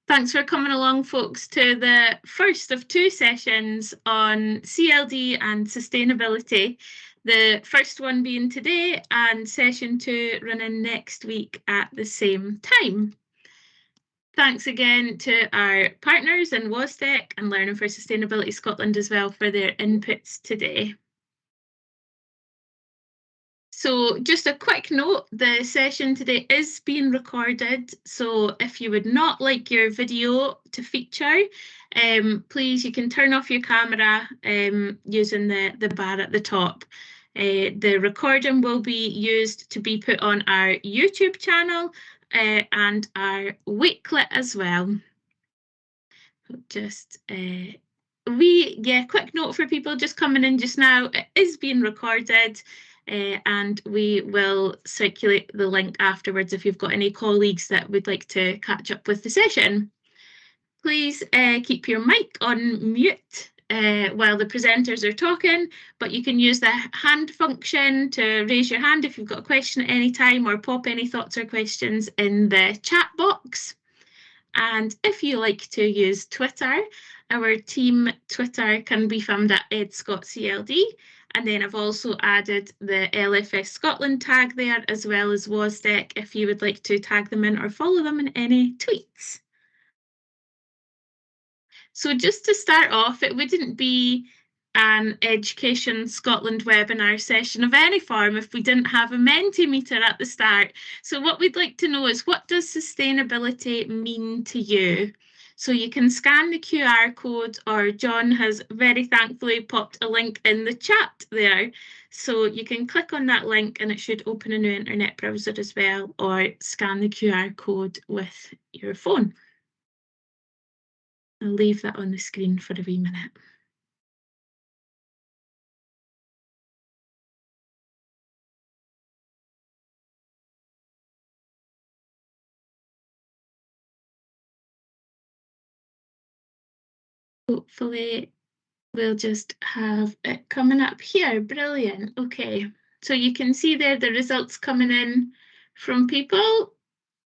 Thanks for coming along, folks, to the first of two sessions on CLD and sustainability. The first one being today and session 2 running next week at the same time. Thanks again to our partners in WASTEC and Learning for Sustainability Scotland as well for their inputs today. So just a quick note, the session today is being recorded, so if you would not like your video to feature, please, you can turn off your camera using the bar at the top. The recording will be used to be put on our YouTube channel and our Wakelet as well. Just quick note for people just coming in just now, it is being recorded. And we will circulate the link afterwards if you've got any colleagues that would like to catch up with the session. Please keep your mic on mute while the presenters are talking, but you can use the hand function to raise your hand if you've got a question at any time, or pop any thoughts or questions in the chat box. And if you like to use Twitter, our team Twitter can be found at EdScottCLD. And then I've also added the LFS Scotland tag there, as well as WASDEC, if you would like to tag them in or follow them in any tweets. So just to start off, it wouldn't be an Education Scotland webinar session of any form if we didn't have a Mentimeter at the start. So what we'd like to know is, what does sustainability mean to you? So you can scan the QR code, or John has very thankfully popped a link in the chat there. So you can click on that link and it should open a new internet browser as well, or scan the QR code with your phone. I'll leave that on the screen for a wee minute. Hopefully we'll just have it coming up here. Brilliant. Okay, so you can see there the results coming in from people,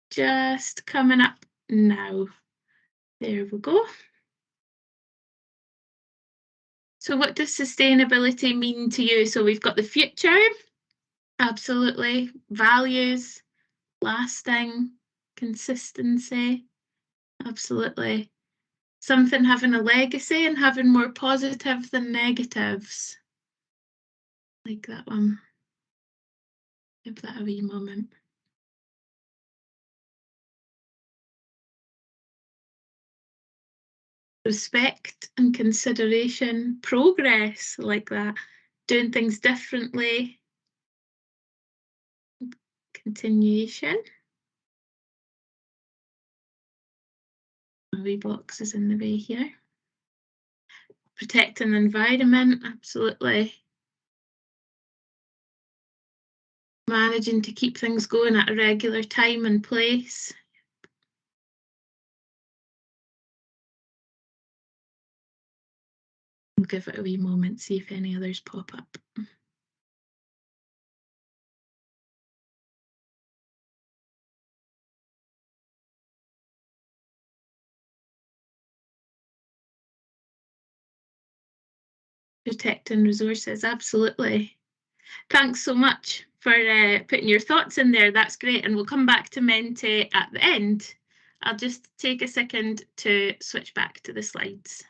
just coming up now. There we go. So what does sustainability mean to you? So we've got the future, absolutely, values, lasting, consistency, absolutely. Something having a legacy and having more positive than negatives. Like that one. Give that a wee moment. Respect and consideration, progress, like that. Doing things differently. Continuation. My wee box is in the way here. Protecting the environment, absolutely. Managing to keep things going at a regular time and place. We'll give it a wee moment, see if any others pop up. Protecting resources, absolutely. Thanks so much for putting your thoughts in there. That's great. And we'll come back to Menti at the end. I'll just take a second to switch back to the slides.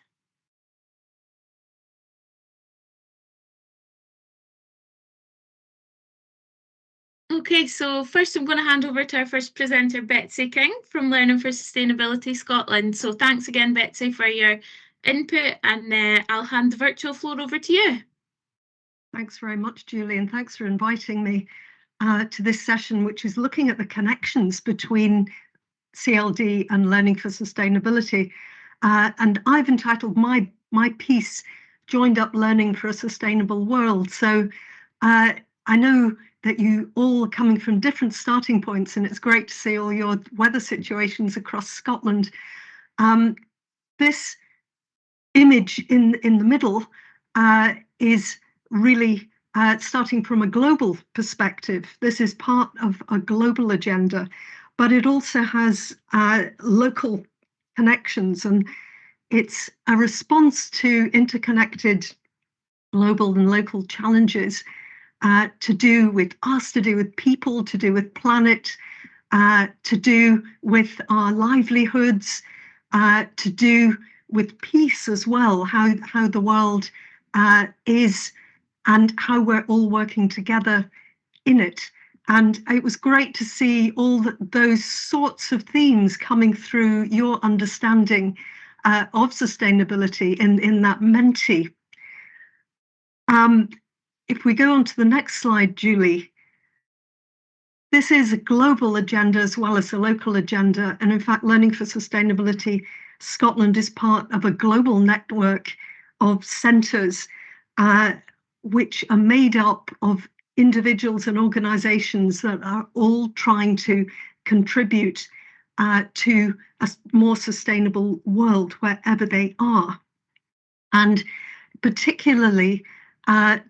Okay, so first I'm going to hand over to our first presenter, Betsy King from Learning for Sustainability Scotland. So thanks again, Betsy, for your input, and I'll hand the virtual floor over to you. Thanks very much, Julie, and thanks for inviting me to this session, which is looking at the connections between CLD and Learning for Sustainability. And I've entitled my piece, Joined Up Learning for a Sustainable World. So I know that you all are coming from different starting points, and it's great to see all your weather situations across Scotland. This image in the middle is really starting from a global perspective. This is part of a global agenda, but it also has local connections, and it's a response to interconnected global and local challenges to do with us, to do with people, to do with planet, to do with our livelihoods, to do with peace as well, how the world is and how we're all working together in it. And it was great to see all those sorts of themes coming through your understanding of sustainability in that Menti. If we go on to the next slide, Julie, this is a global agenda as well as a local agenda. And in fact, Learning for Sustainability Scotland is part of a global network of centres which are made up of individuals and organisations that are all trying to contribute to a more sustainable world wherever they are. And particularly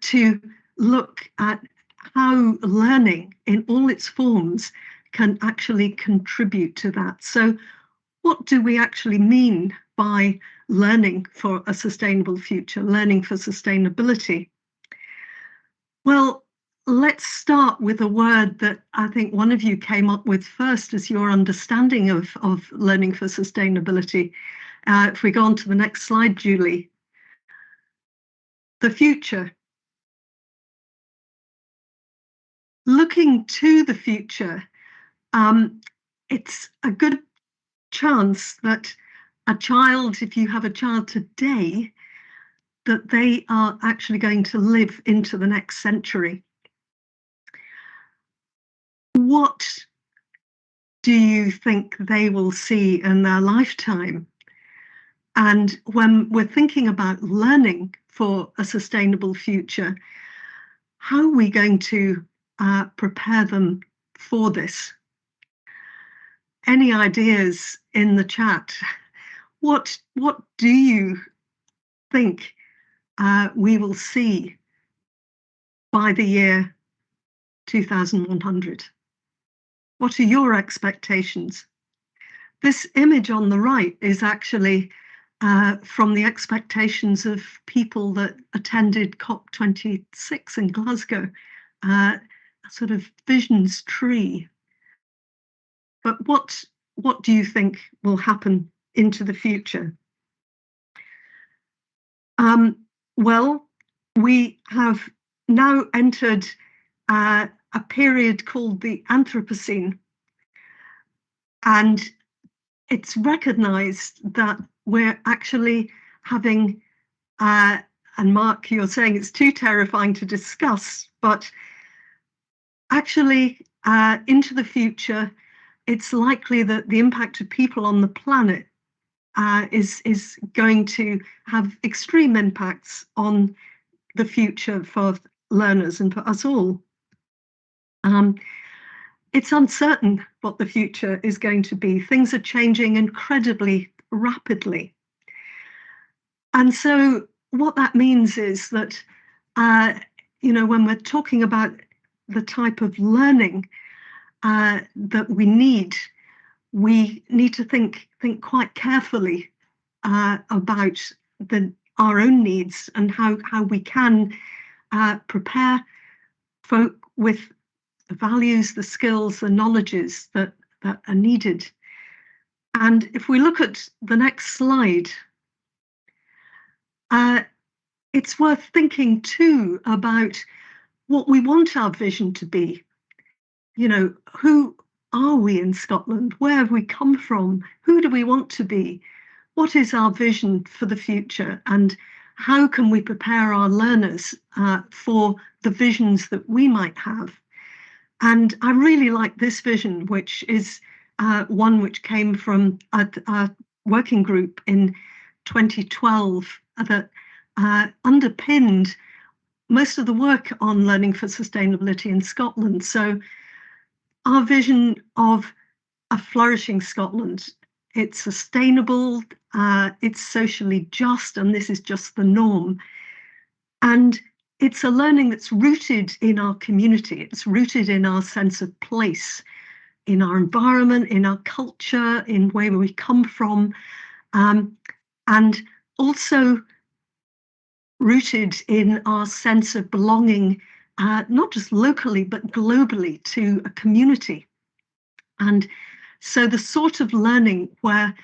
to look at how learning in all its forms can actually contribute to that. So what do we actually mean by learning for a sustainable future, learning for sustainability? Well, let's start with a word that I think one of you came up with first as your understanding of learning for sustainability. If we go on to the next slide, Julie. The future. Looking to the future, it's a good chance that a child, if you have a child today, that they are actually going to live into the next century. What do you think they will see in their lifetime? And when we're thinking about learning for a sustainable future, how are we going to prepare them for this? Any ideas in the chat? What do you think we will see by the year 2100? What are your expectations? This image on the right is actually from the expectations of people that attended COP26 in Glasgow, a sort of visions tree. But what do you think will happen into the future? Well, we have now entered a period called the Anthropocene, and it's recognized that we're actually having, and Mark, you're saying it's too terrifying to discuss, but actually into the future, it's likely that the impact of people on the planet is going to have extreme impacts on the future for learners and for us all. It's uncertain what the future is going to be. Things are changing incredibly rapidly. And so what that means is that, when we're talking about the type of learning that we need to think quite carefully about our own needs and how we can prepare folk with the values, the skills, the knowledges that are needed. And if we look at the next slide, it's worth thinking too about what we want our vision to be. Who are we in Scotland? Where have we come from? Who do we want to be? What is our vision for the future? And how can we prepare our learners for the visions that we might have? And I really like this vision, which is one which came from a working group in 2012 that underpinned most of the work on learning for sustainability in Scotland. So our vision of a flourishing Scotland, it's sustainable, it's socially just, and this is just the norm. And it's a learning that's rooted in our community. It's rooted in our sense of place. in our environment, in our culture, in where we come from, and also rooted in our sense of belonging, not just locally, but globally to a community. And so the sort of learning where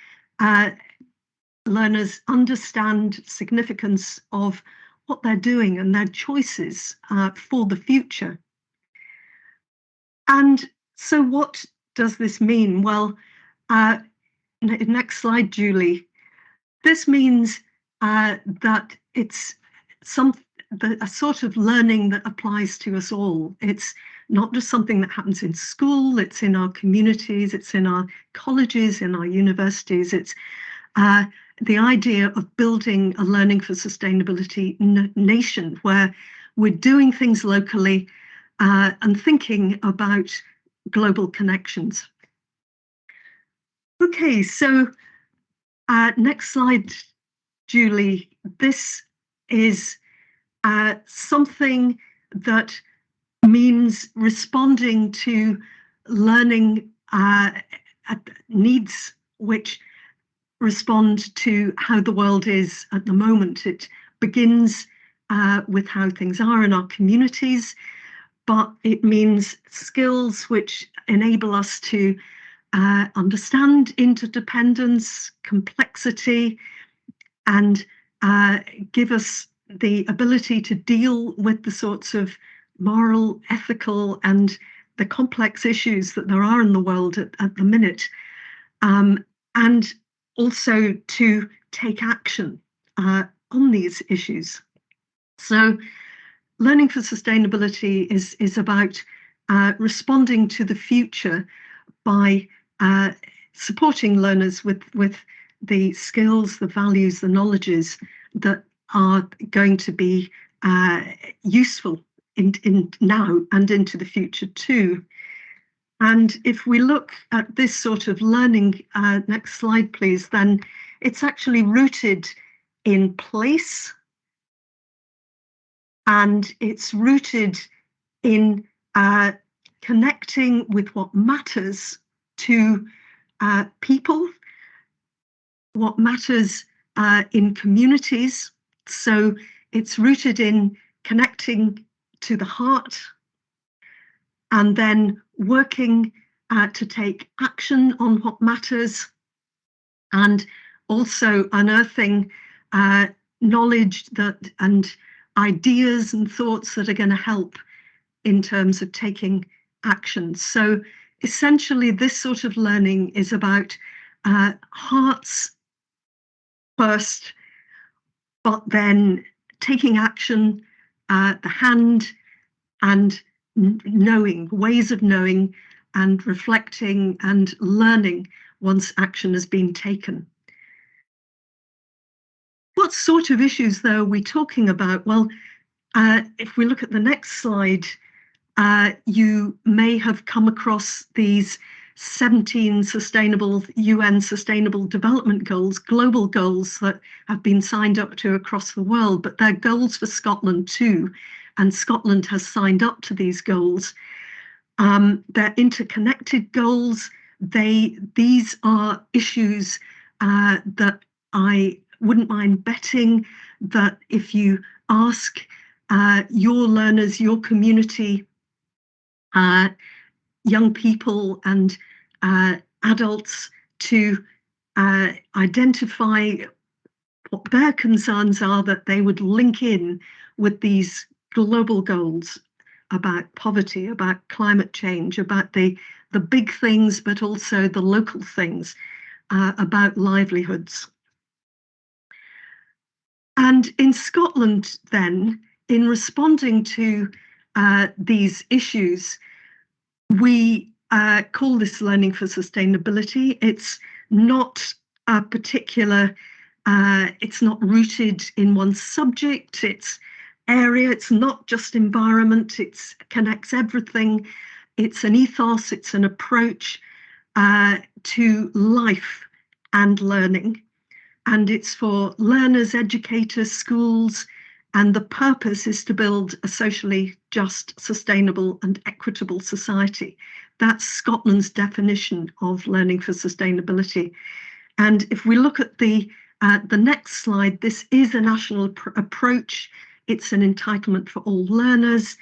learners understand significance of what they're doing and their choices for the future. And so what does this mean? Well, next slide, Julie. This means that it's a sort of learning that applies to us all. It's not just something that happens in school, it's in our communities, it's in our colleges, in our universities. It's the idea of building a learning for sustainability nation where we're doing things locally and thinking about global connections. Okay, so next slide, Julie. This is something that means responding to learning needs which respond to how the world is at the moment. It begins with how things are in our communities, but it means skills which enable us to understand interdependence, complexity, and give us the ability to deal with the sorts of moral, ethical, and the complex issues that there are in the world at the minute, and also to take action on these issues. So learning for sustainability is about responding to the future by supporting learners with the skills, the values, the knowledges that are going to be useful in now and into the future too. And if we look at this sort of learning, next slide please, then it's actually rooted in place, and it's rooted in connecting with what matters to people, what matters in communities. So it's rooted in connecting to the heart and then working to take action on what matters, and also unearthing knowledge that and ideas and thoughts that are going to help in terms of taking action. So essentially this sort of learning is about hearts first, but then taking action, the hand, and knowing, ways of knowing and reflecting and learning once action has been taken. What sort of issues, though, are we talking about? Well, if we look at the next slide, you may have come across these 17 UN Sustainable Development Goals, global goals that have been signed up to across the world, but they're goals for Scotland too, and Scotland has signed up to these goals. They're interconnected goals. These are issues that I wouldn't mind betting that if you ask your learners, your community, young people and adults to identify what their concerns are, that they would link in with these global goals about poverty, about climate change, about the big things, but also the local things, about livelihoods. And in Scotland, then, in responding to these issues, we call this learning for sustainability. It's not a particular, it's not rooted in one subject, it's area, it's not just environment, it connects everything. It's an ethos, it's an approach to life and learning. And it's for learners, educators, schools, And the purpose is to build a socially just, sustainable and equitable society. That's Scotland's definition of learning for sustainability. And if we look at the next slide, this is a national approach. It's an entitlement for all learners.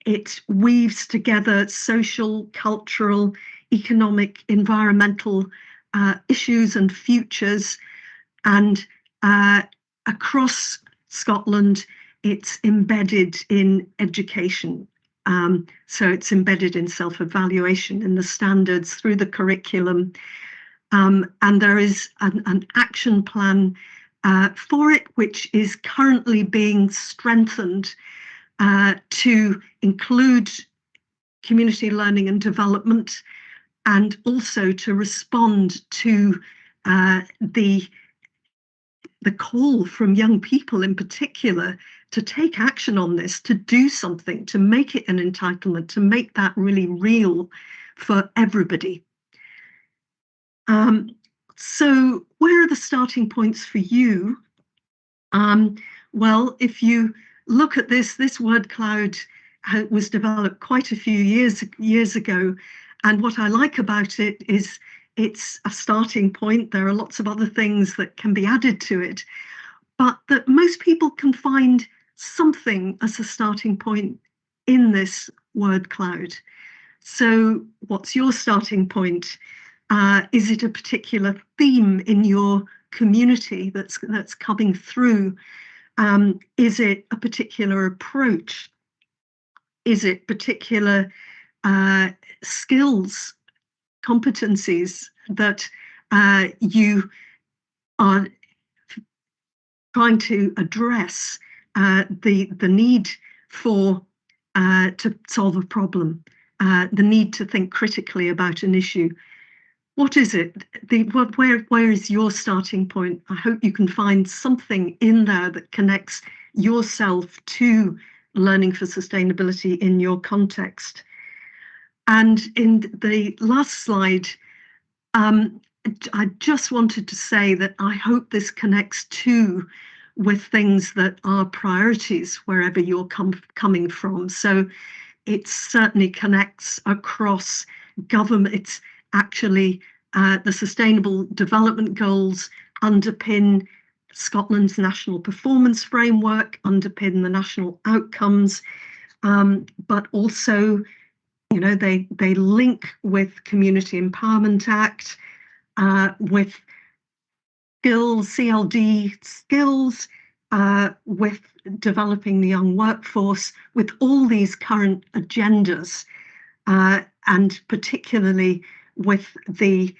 It weaves together social, cultural, economic, environmental issues and futures. And across Scotland, it's embedded in education. So it's embedded in self-evaluation, in the standards, through the curriculum. And there is an action plan for it, which is currently being strengthened to include community learning and development, and also to respond to the call from young people in particular to take action on this, to do something, to make it an entitlement, to make that really real for everybody. So where are the starting points for you? Well, if you look at this word cloud was developed quite a few years ago. And what I like about it is it's a starting point. There are lots of other things that can be added to it, but that most people can find something as a starting point in this word cloud. So what's your starting point? Is it a particular theme in your community that's coming through? Is it a particular approach? Is it particular skills, competencies that you are trying to address the need for to solve a problem, the need to think critically about an issue? What is it? Where is your starting point? I hope you can find something in there that connects yourself to learning for sustainability in your context. And in the last slide, I just wanted to say that I hope this connects too with things that are priorities wherever you're coming from. So it certainly connects across government. It's actually the Sustainable Development Goals underpin Scotland's national performance framework, underpin the national outcomes, but also, you know, they link with Community Empowerment Act, with skills, CLD skills, with developing the young workforce, with all these current agendas, and particularly with the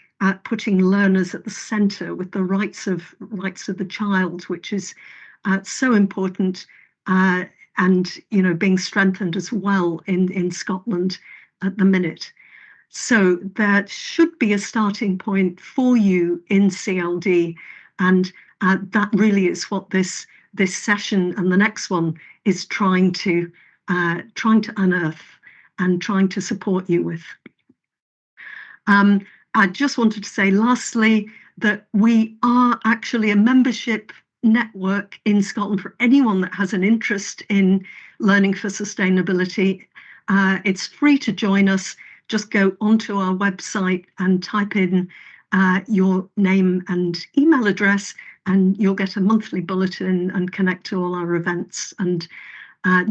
putting learners at the centre, with the rights of the child, which is so important, and you know, being strengthened as well in Scotland at the minute. So that should be a starting point for you in CLD, and that really is what this session and the next one is trying to unearth and trying to support you with. I just wanted to say lastly that we are actually a membership network in Scotland for anyone that has an interest in learning for sustainability. It's free to join us. Just go onto our website and type in your name and email address, and you'll get a monthly bulletin and connect to all our events and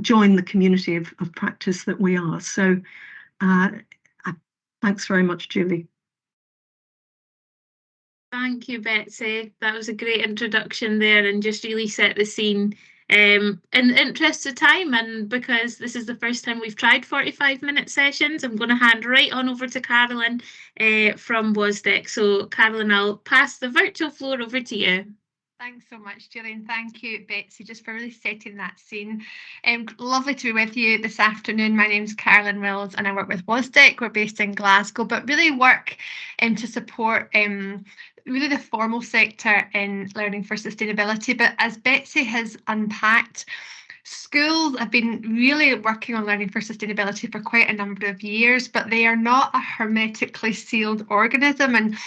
join the community of practice that we are. So thanks very much, Julie. Thank you, Betsy. That was a great introduction there and just really set the scene. In the interest of time, and because this is the first time we've tried 45-minute sessions, I'm going to hand right on over to Carolyn from WASDEC. So Carolyn, I'll pass the virtual floor over to you. Thanks so much, Julie, and thank you, Betsy, just for really setting that scene. Lovely to be with you this afternoon. My name's Carolyn Wills and I work with WASDEC. We're based in Glasgow, but really work to support really the formal sector in learning for sustainability. But as Betsy has unpacked, schools have been really working on learning for sustainability for quite a number of years, but they are not a hermetically sealed organism. And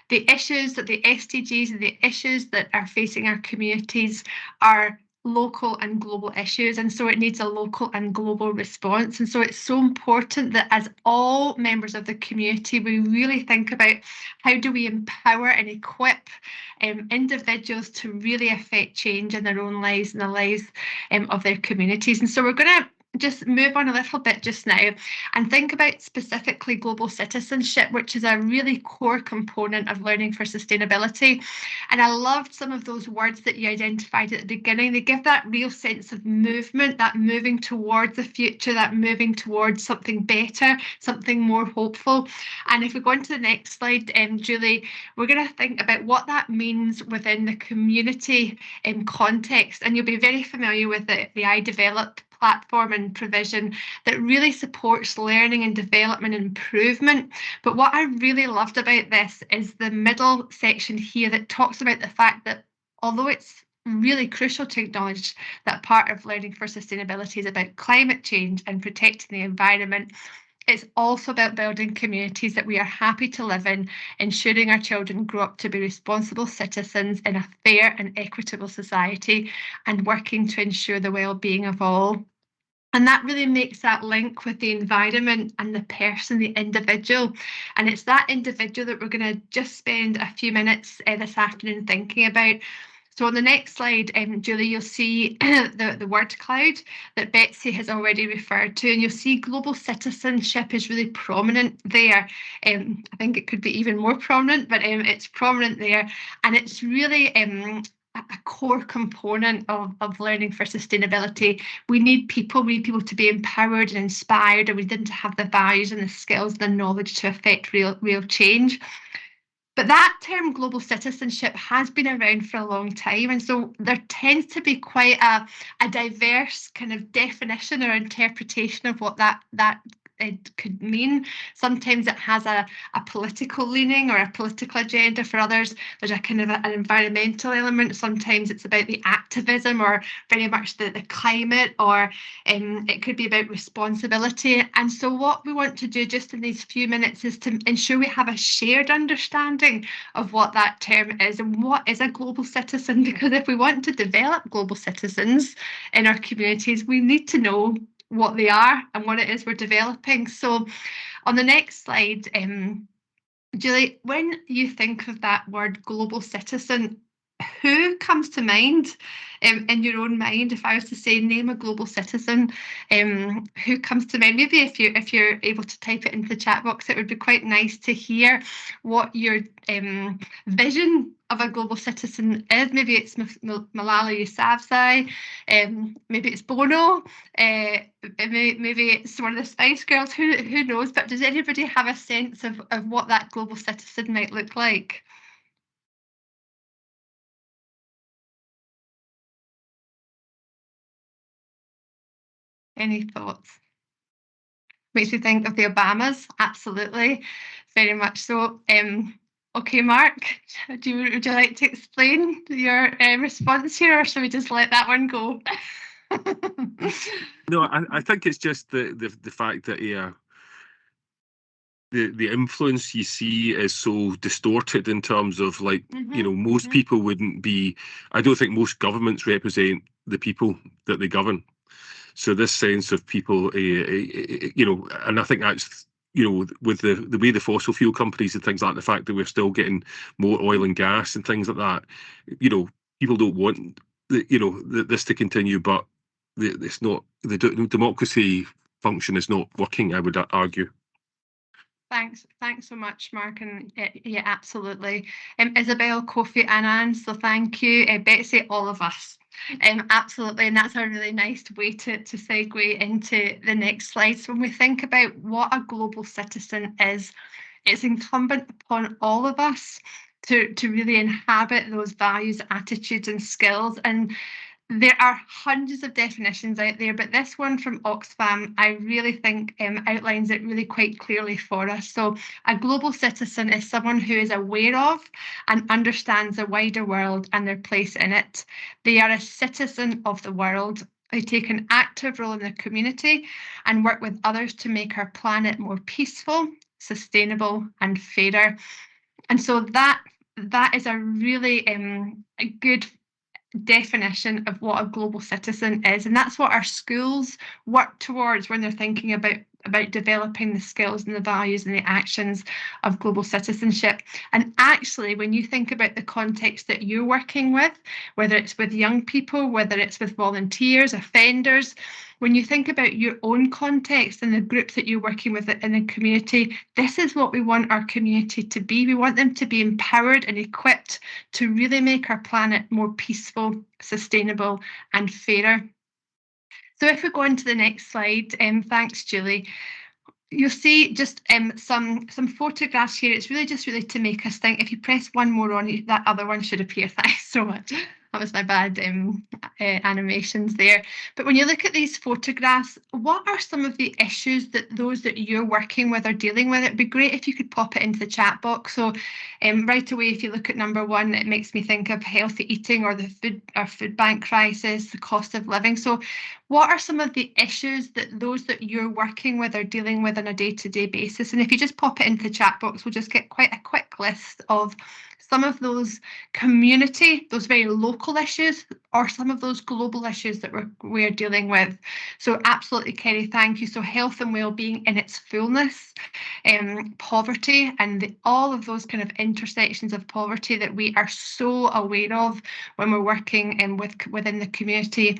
the issues that the SDGs and the issues that are facing our communities are local and global issues, and so it needs a local and global response. And so it's so important that as all members of the community, we really think about how do we empower and equip individuals to really affect change in their own lives and the lives of their communities. And so we're going to just move on a little bit just now and think about specifically global citizenship, which is a really core component of learning for sustainability. And I loved some of those words that you identified at the beginning. They give that real sense of movement, that moving towards the future, that moving towards something better, something more hopeful. And if we go on to the next slide, Julie, we're going to think about what that means within the community context. And you'll be very familiar with the iDevelop platform and provision that really supports learning and development and improvement. But what I really loved about this is the middle section here that talks about the fact that although it's really crucial to acknowledge that part of learning for sustainability is about climate change and protecting the environment, it's also about building communities that we are happy to live in, ensuring our children grow up to be responsible citizens in a fair and equitable society, and working to ensure the well-being of all. And that really makes that link with the environment and the person, the individual. And it's that individual that we're going to just spend a few minutes this afternoon thinking about. So on the next slide, Julie, you'll see the word cloud that Betsy has already referred to, and you'll see global citizenship is really prominent there. I think it could be even more prominent, but it's prominent there. And it's really a core component of learning for sustainability. We need people to be empowered and inspired, and we need to have the values and the skills and the knowledge to affect real change. But that term global citizenship has been around for a long time, and so there tends to be quite a diverse kind of definition or interpretation of what that it could mean. Sometimes it has a political leaning or a political agenda. For others, there's a kind of an environmental element. Sometimes it's about the activism or very much the climate, or it could be about responsibility. And so what we want to do just in these few minutes is to ensure we have a shared understanding of what that term is and what is a global citizen, because if we want to develop global citizens in our communities, we need to know what they are and what it is we're developing. So on the next slide, Julie, when you think of that word global citizen, who comes to mind in your own mind? If I was to say name a global citizen, who comes to mind? Maybe if you're able to type it into the chat box, it would be quite nice to hear what your vision of a global citizen is. Maybe it's Malala Yousafzai, maybe it's Bono, maybe it's one of the Spice Girls, who knows? But does anybody have a sense of what that global citizen might look like? Any thoughts? Makes me think of the Obamas, absolutely, very much so. Okay, Mark, would you like to explain your response here, or should we just let that one go? No, I think it's just the fact that the influence you see is so distorted in terms of, like, you know, most people wouldn't be. I don't think most governments represent the people that they govern. So this sense of people, you know, and I think that's, you know, with the way the fossil fuel companies and things like the fact that we're still getting more oil and gas and things like that, you know, people don't want, you know, this to continue, but it's not, the democracy function is not working, I would argue. Thanks so much, Mark. And yeah, absolutely. Isabel, Kofi, Anand, so thank you. Betsy, all of us. Absolutely. And that's a really nice way to segue into the next slide. So when we think about what a global citizen is, it's incumbent upon all of us to really inhabit those values, attitudes, and skills. And there are hundreds of definitions out there, but this one from Oxfam, I really think outlines it really quite clearly for us. So a global citizen is someone who is aware of and understands the wider world and their place in it. They are a citizen of the world. They take an active role in the community and work with others to make our planet more peaceful, sustainable, and fairer. And so that is a really a good definition of what a global citizen is, and that's what our schools work towards when they're thinking about developing the skills and the values and the actions of global citizenship. And actually, when you think about the context that you're working with, whether it's with young people, whether it's with volunteers, offenders, when you think about your own context and the groups that you're working with in the community, this is what we want our community to be. We want them to be empowered and equipped to really make our planet more peaceful, sustainable, and fairer. So if we go on to the next slide, thanks, Julie. You'll see just some photographs here. It's really to make us think. If you press one more on, that other one should appear. Thanks so much. That was my bad animations there. But when you look at these photographs, what are some of the issues that those that you're working with are dealing with? It'd be great if you could pop it into the chat box. So right away, if you look at number one, it makes me think of healthy eating or the food bank crisis, the cost of living. So what are some of the issues that those that you're working with are dealing with on a day-to-day basis? And if you just pop it into the chat box, we'll just get quite a quick list of some of those community, those very local issues, or some of those global issues that we're dealing with. So absolutely, Kerry, thank you. So health and well-being in its fullness, poverty, and all of those kind of intersections of poverty that we are so aware of when we're working within the community.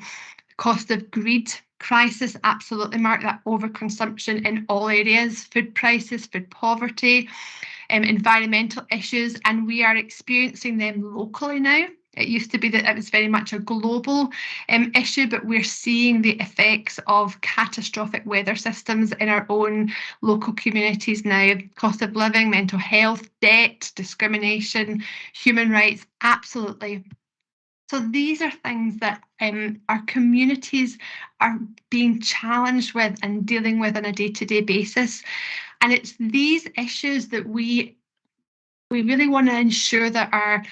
Cost of greed crisis, absolutely, Mark, that overconsumption in all areas, food prices, food poverty, environmental issues, and we are experiencing them locally now. It used to be that it was very much a global issue, but we're seeing the effects of catastrophic weather systems in our own local communities now. Cost of living, mental health, debt, discrimination, human rights, absolutely. So these are things that our communities are being challenged with and dealing with on a day-to-day basis. And it's these issues that we really want to ensure that our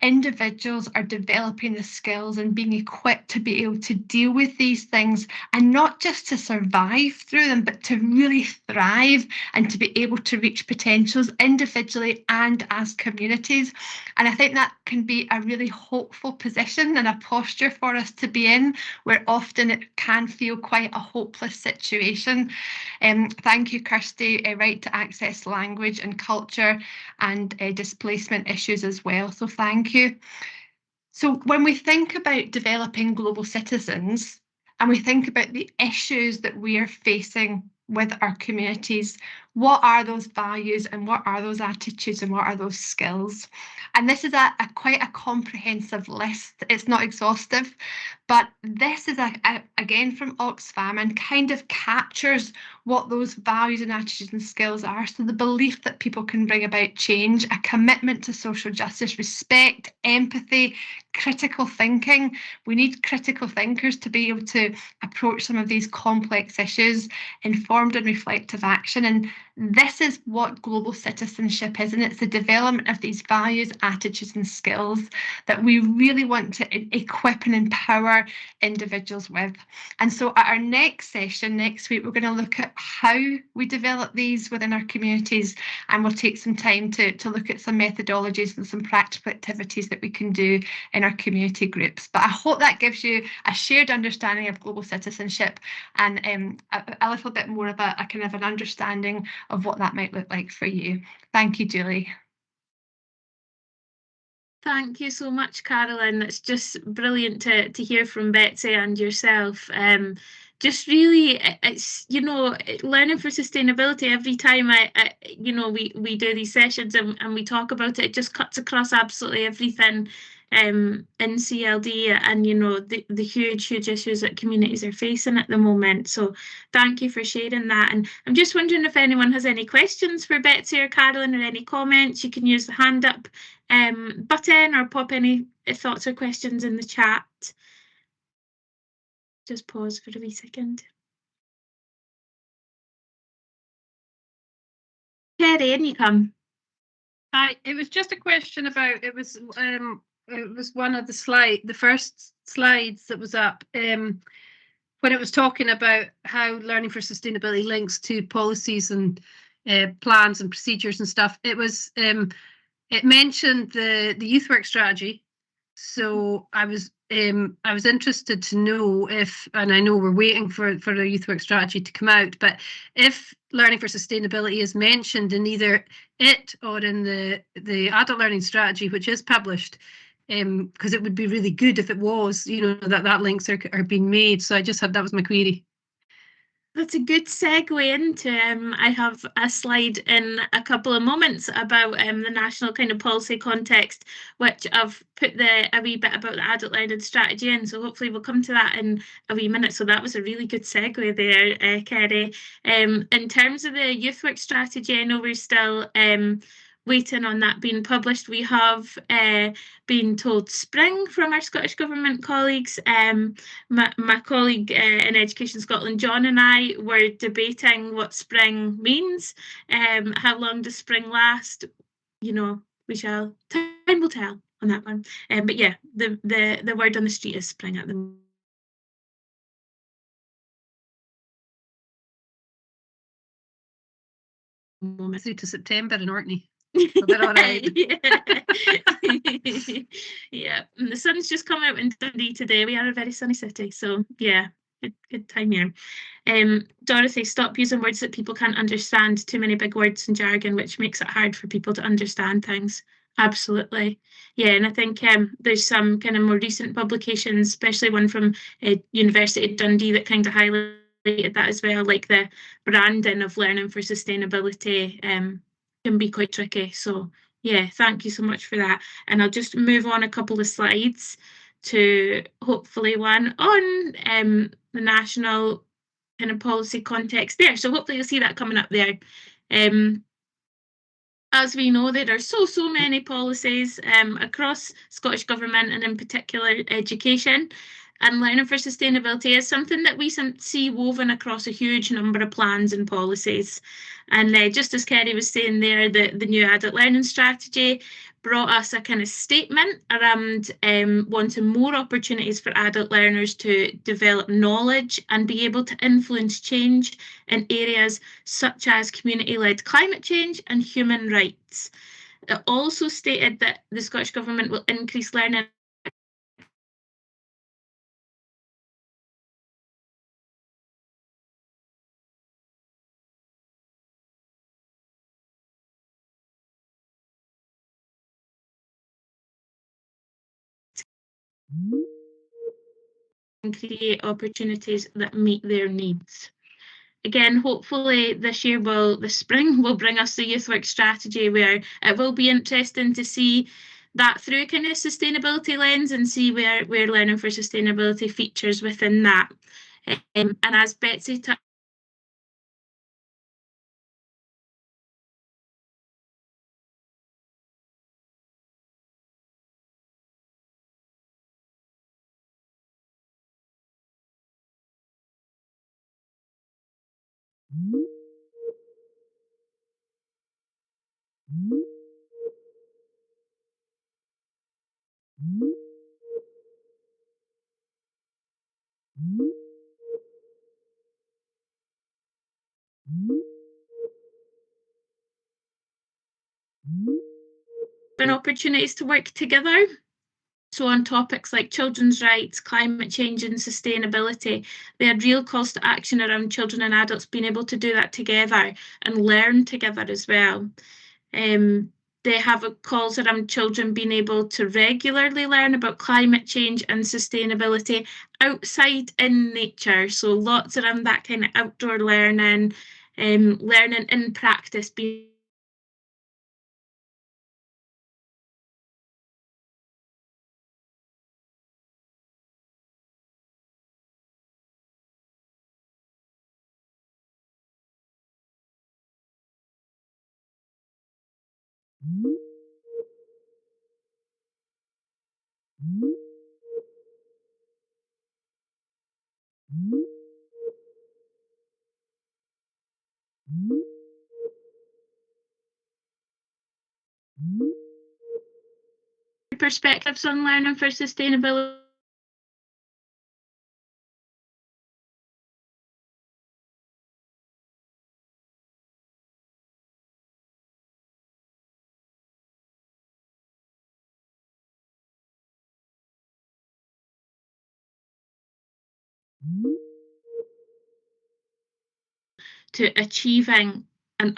individuals are developing the skills and being equipped to be able to deal with these things, and not just to survive through them, but to really thrive and to be able to reach potentials individually and as communities. And I think that can be a really hopeful position and a posture for us to be in, where often it can feel quite a hopeless situation. Thank you, Kirsty. Right to access language and culture and displacement issues as well. So thank you. So when we think about developing global citizens and we think about the issues that we are facing with our communities, what are those values and what are those attitudes and what are those skills? And this is quite a comprehensive list. It's not exhaustive, but this is again from Oxfam and kind of captures what those values and attitudes and skills are. So the belief that people can bring about change, a commitment to social justice, respect, empathy, critical thinking. We need critical thinkers to be able to approach some of these complex issues, informed and reflective action. And this is what global citizenship is, and it's the development of these values, attitudes and skills that we really want to equip and empower individuals with. And so at our next session next week, we're going to look at how we develop these within our communities, and we'll take some time to look at some methodologies and some practical activities that we can do in our community groups. But I hope that gives you a shared understanding of global citizenship and a little bit more of a kind of an understanding of what that might look like for you. Thank you, Julie. Thank you so much, Carolyn. It's just brilliant to hear from Betsy and yourself. Just really, it's, learning for sustainability. Every time we do these sessions and we talk about it, it just cuts across absolutely everything in CLD and the huge issues that communities are facing at the moment. So thank you for sharing that. And I'm just wondering if anyone has any questions for Betsy or Carolyn or any comments. You can use the hand up button or pop any thoughts or questions in the chat. Just pause for a wee second. Kerry, in you come. Hi, it was just a question about, it was one of the first slides that was up when it was talking about how learning for sustainability links to policies and plans and procedures and stuff. It was it mentioned the youth work strategy. So I was interested to know if, and I know we're waiting for a youth work strategy to come out, but if learning for sustainability is mentioned in either it or in the adult learning strategy, which is published, because it would be really good if it was, that links are being made. So I just had, that was my query. That's a good segue into I have a slide in a couple of moments about the national kind of policy context, which I've put a wee bit about the adult learning strategy in. So hopefully we'll come to that in a wee minute. So that was a really good segue there, Kerry. In terms of the youth work strategy, I know we're still waiting on that being published. We have been told spring from our Scottish Government colleagues. My colleague in Education Scotland, John, and I were debating what spring means. How long does spring last? Time will tell on that one. But yeah, the word on the street is spring at the moment. Through to September in Orkney. All right. Yeah, and the sun's just come out in Dundee today. We are a very sunny city, so yeah, good time here. Dorothy, stop using words that people can't understand. Too many big words and jargon, which makes it hard for people to understand things. Absolutely. Yeah, and I think there's some kind of more recent publications, especially one from University of Dundee, that kind of highlighted that as well, like the branding of learning for sustainability can be quite tricky. So yeah, thank you so much for that. And I'll just move on a couple of slides to hopefully one on the national kind of policy context there. So hopefully you'll see that coming up there. As we know, there are so many policies across Scottish Government and in particular education. And learning for sustainability is something that we see woven across a huge number of plans and policies. And just as Kerry was saying there, the new adult learning strategy brought us a kind of statement around wanting more opportunities for adult learners to develop knowledge and be able to influence change in areas such as community-led climate change and human rights. It also stated that the Scottish Government will increase learning and create opportunities that meet their needs. Again, hopefully the spring will bring us the youth work strategy, where it will be interesting to see that through a kind of sustainability lens and see where learning for sustainability features within that. And as Betsy touched and opportunities to work together. So on topics like children's rights, climate change and sustainability, they had real calls to action around children and adults being able to do that together and learn together as well. They have calls around children being able to regularly learn about climate change and sustainability outside in nature. So lots around that kind of outdoor learning, learning in practice, being perspectives on learning for sustainability. to achieving an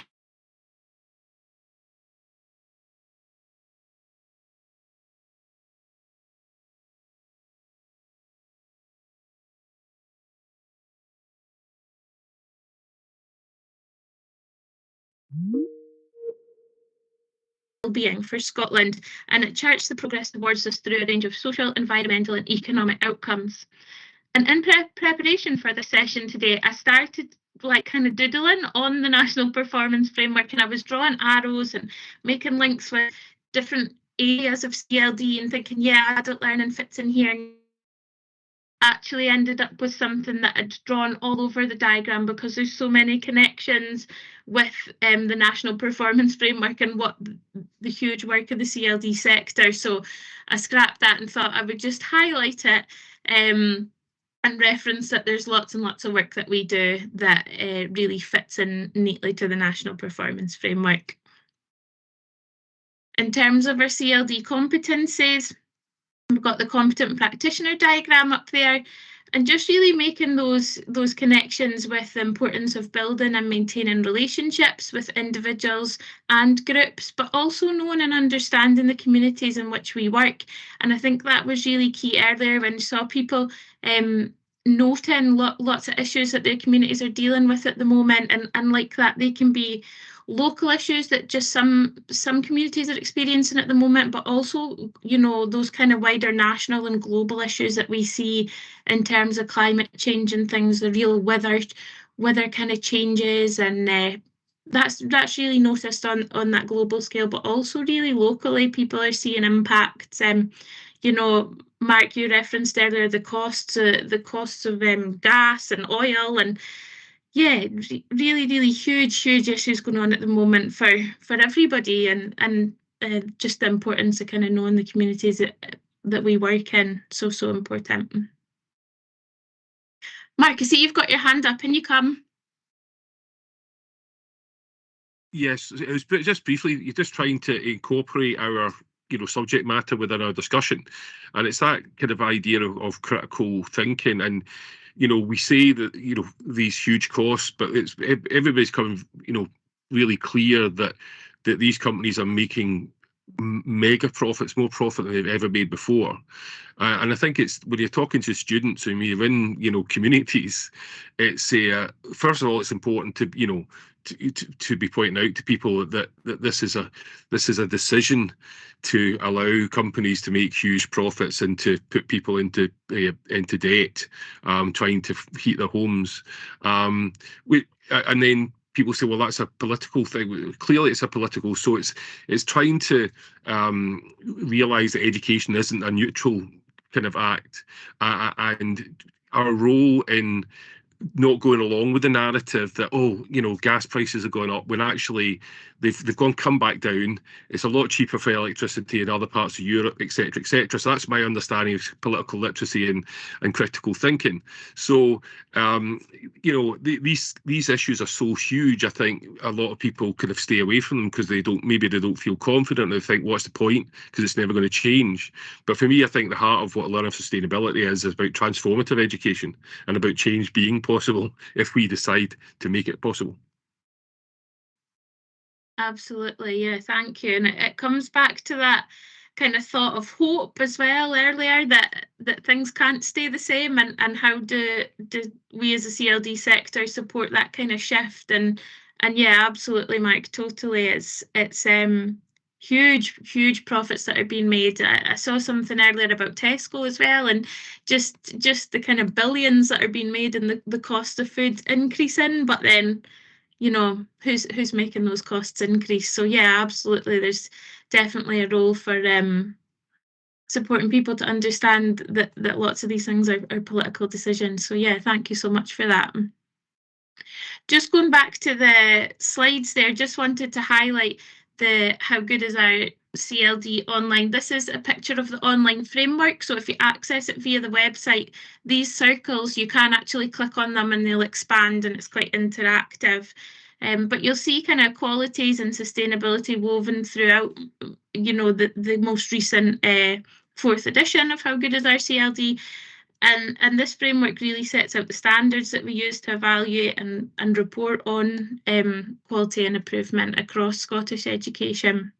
well-being for Scotland, and it charts the progress towards this through a range of social, environmental and economic outcomes. And in preparation for the session today, I started kind of doodling on the National Performance Framework, and I was drawing arrows and making links with different areas of CLD and thinking, yeah, adult learning fits in here. And actually ended up with something that I'd drawn all over the diagram because there's so many connections with the National Performance Framework and what the huge work of the CLD sector. So I scrapped that and thought I would just highlight it and reference that there's lots and lots of work that we do that really fits in neatly to the National Performance Framework. In terms of our CLD competencies, we've got the competent practitioner diagram up there, and just really making those connections with the importance of building and maintaining relationships with individuals and groups, but also knowing and understanding the communities in which we work. And I think that was really key earlier when you saw people noting lots of issues that their communities are dealing with at the moment, and like that they can be local issues that just some communities are experiencing at the moment, but also, you know, those kind of wider national and global issues that we see in terms of climate change and things, the real weather kind of changes, and that's really noticed on that global scale, but also really locally people are seeing impacts. You know, Mark, you referenced earlier the costs of gas and oil, and yeah, really huge issues going on at the moment for everybody, and just the importance of kind of knowing the communities that we work in. So important. Mark, I see you've got your hand up. Can you come? Yes, it was just briefly, you're just trying to incorporate our subject matter within our discussion, and it's that kind of idea of critical thinking. And we say that these huge costs, but it's everybody's coming really clear that these companies are making mega profits, more profit than they've ever made before. And I think it's when you're talking to students and you're in communities, it's first of all, it's important to to be pointing out to people that this is a decision to allow companies to make huge profits and to put people into debt, trying to heat their homes, and then people say, well, that's a political thing. Clearly, it's a political. So it's trying to realise that education isn't a neutral kind of act, and our role in not going along with the narrative that gas prices are going up when actually they've come back down. It's a lot cheaper for electricity in other parts of Europe, etc., etc. So that's my understanding of political literacy and critical thinking. So these issues are so huge. I think a lot of people kind of stay away from them because they don't feel confident. They think, what's the point? Because it's never going to change. But for me, I think the heart of what learning sustainability is about transformative education and about change being possible if we decide to make it possible. Absolutely, yeah, thank you. And it comes back to that kind of thought of hope as well earlier, that things can't stay the same, and how do we as a CLD sector support that kind of shift? And yeah, absolutely, Mike, totally. It's huge profits that are being made. I saw something earlier about Tesco as well, and just the kind of billions that are being made and the cost of food increasing, but then who's making those costs increase? So yeah, absolutely, there's definitely a role for supporting people to understand that lots of these things are political decisions. So yeah, thank you so much for that. Just going back to the slides there, just wanted to highlight how good is our CLD online. This is a picture of the online framework. So if you access it via the website, these circles, you can actually click on them and they'll expand, and it's quite interactive. But you'll see kind of qualities and sustainability woven throughout, the most recent 4th edition of How Good is Our CLD. And this framework really sets out the standards that we use to evaluate and report on quality and improvement across Scottish education.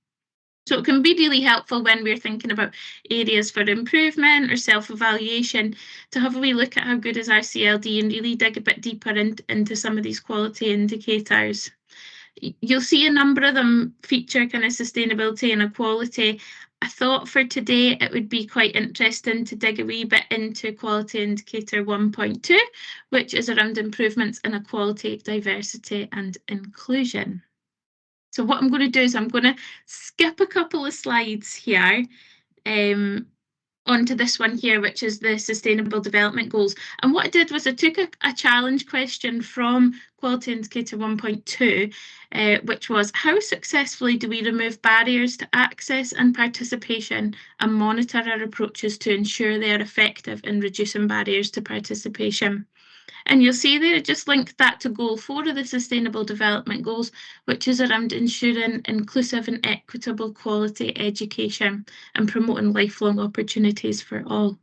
So it can be really helpful when we're thinking about areas for improvement or self-evaluation to have a wee look at how good is our CLD and really dig a bit deeper into some of these quality indicators. You'll see a number of them feature kind of sustainability and equality. I thought for today it would be quite interesting to dig a wee bit into quality indicator 1.2, which is around improvements in equality, diversity and inclusion. So what I'm going to do is I'm going to skip a couple of slides here onto this one here, which is the Sustainable Development Goals. And what I did was I took a challenge question from Quality Indicator 1.2, which was, how successfully do we remove barriers to access and participation and monitor our approaches to ensure they are effective in reducing barriers to participation? And you'll see there, it just linked that to goal 4 of the Sustainable Development Goals, which is around ensuring inclusive and equitable quality education and promoting lifelong opportunities for all.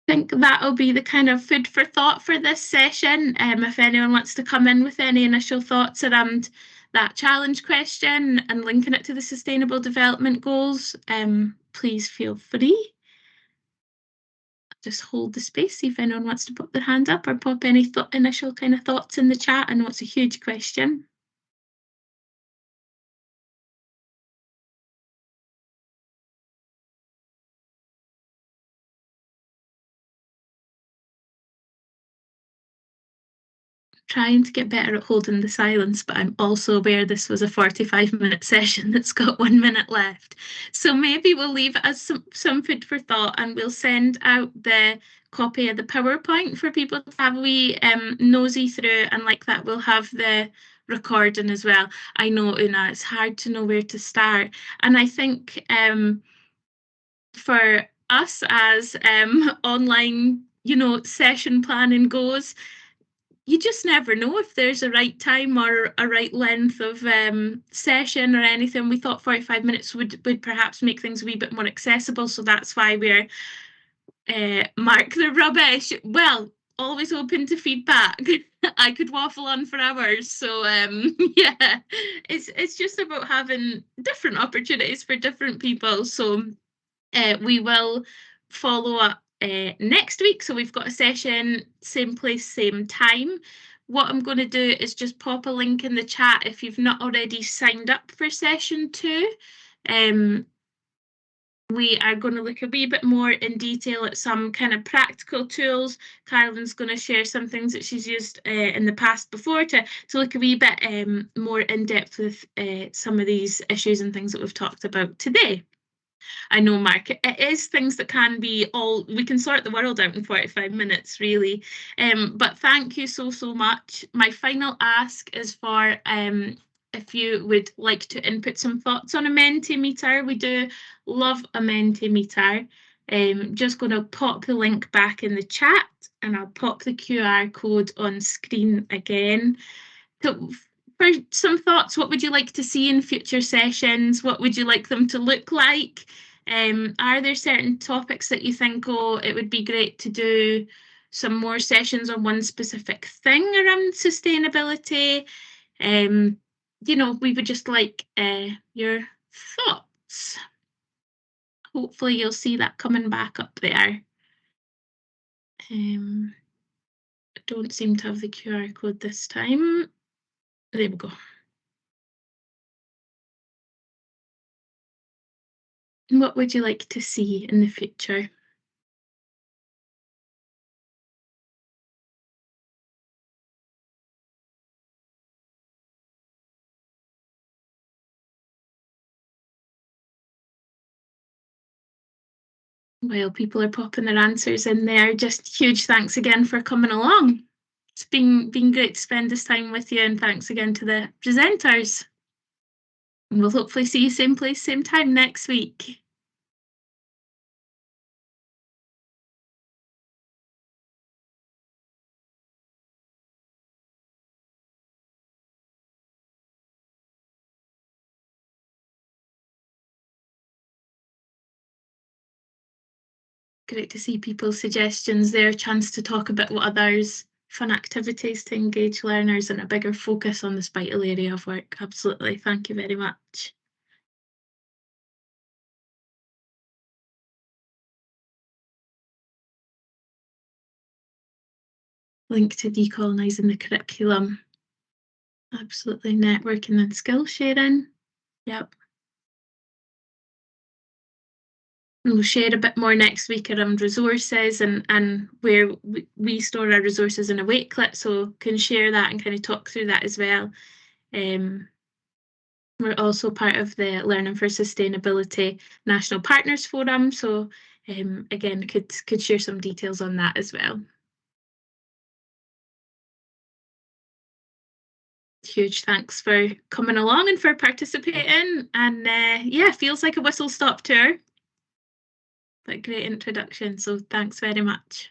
I think that'll be the kind of food for thought for this session. If anyone wants to come in with any initial thoughts around that challenge question and linking it to the Sustainable Development Goals, please feel free. Just hold the space, see if anyone wants to put their hand up or pop any initial kind of thoughts in the chat. I know it's a huge question. Trying to get better at holding the silence, but I'm also aware this was a 45-minute session that's got 1 minute left. So maybe we'll leave it as some food for thought, and we'll send out the copy of the PowerPoint for people to have a wee nosy through, and like that we'll have the recording as well. I know, Una, it's hard to know where to start, and I think for us as online, session planning goes, you just never know if there's a right time or a right length of session or anything. We thought 45 minutes would perhaps make things a wee bit more accessible, so that's why we're mark the rubbish. Well, always open to feedback. I could waffle on for hours, so yeah, it's just about having different opportunities for different people. So we will follow up next week. So we've got a session, same place, same time. What I'm going to do is just pop a link in the chat if you've not already signed up for session 2. We are going to look a wee bit more in detail at some kind of practical tools. Carolyn's going to share some things that she's used in the past before to look a wee bit more in depth with some of these issues and things that we've talked about today. I know, Mark, it is things that can be we can sort the world out in 45 minutes, really. But thank you so much. My final ask is for if you would like to input some thoughts on a Mentimeter. We do love a Mentimeter. Just going to pop the link back in the chat, and I'll pop the QR code on screen again. So for some thoughts, what would you like to see in future sessions? What would you like them to look like? Are there certain topics that you think, it would be great to do some more sessions on one specific thing around sustainability? We would just like your thoughts. Hopefully you'll see that coming back up there. I don't seem to have the QR code this time. There we go. What would you like to see in the future? While people are popping their answers in there, just huge thanks again for coming along. It's been great to spend this time with you, and thanks again to the presenters. And we'll hopefully see you same place, same time next week. great to see people's suggestions there, chance to talk about what others, fun activities to engage learners and a bigger focus on this vital area of work. Absolutely, thank you very much. Link to decolonising the curriculum. Absolutely, networking and skill sharing. Yep. We'll share a bit more next week around resources and where we store our resources in a Wakelet, so can share that and kind of talk through that as well. We're also part of the Learning for Sustainability National Partners Forum, so again, could share some details on that as well. Huge thanks for coming along and for participating, and yeah, feels like a whistle-stop tour, but great introduction, so thanks very much.